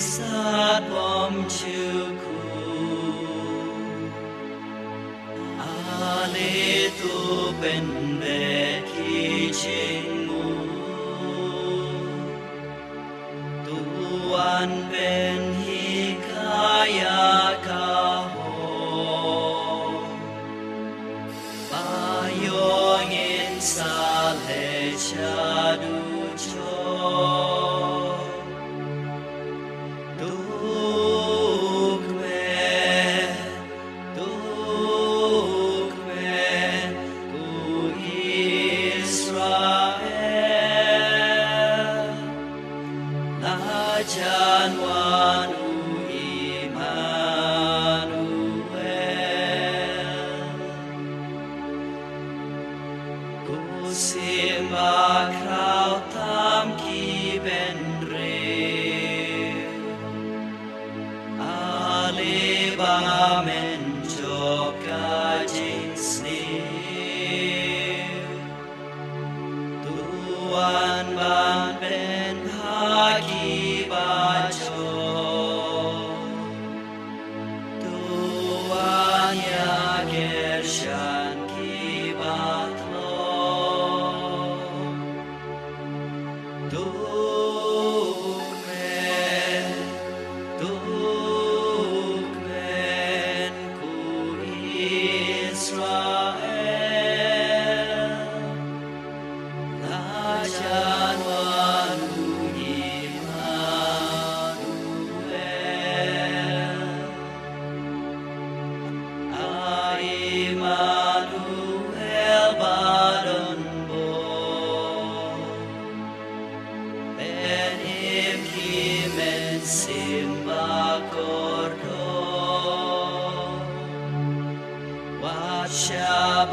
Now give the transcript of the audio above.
sát bom chư khu ale tu ben be ki ching mu tu an ben hi kaya ka ho ba yong in sa le cha du cho Simba krau tam ki ben re ale ba men jo ka jin sne tuan ban ben ha ki ba jo tuan ya gershan ki ba Simba kordo Washabaki